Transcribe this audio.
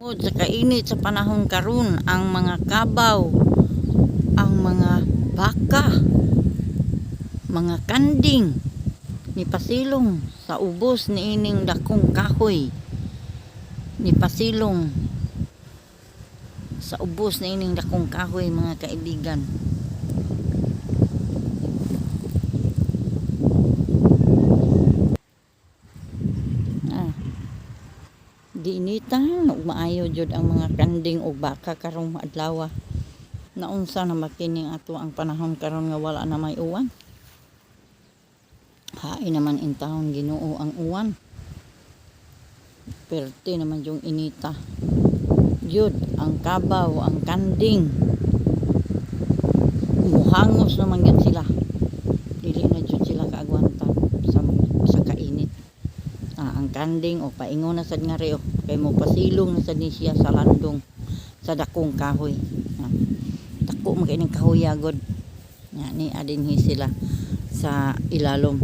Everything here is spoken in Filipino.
Sa kainit sa panahon karon, ang mga kabaw, ang mga baka, mga kanding ni pasilong sa ubos ni ining dakong kahoy, ni pasilong sa ubos ni ining dakong kahoy, mga kaibigan. Diinitan ug maayo jud ang mga kanding ug baka karong adlaw. Naunsa na makining ato ang panahon karon nga wala na may uwan. Hain naman intahon Ginoo ang uwan. Perte naman yung inita. Jud ang kabaw, ang kanding. Muhangos naman gid sila. Dili na jud sila kaagwantan sa kainit. Ang kanding o paingon na sad nga ri kay mo pasilong na sad ni siya sa landong sa dakong kahoy. Dako man kay ning kahuyagod. Ni adinhi sila sa ilalom.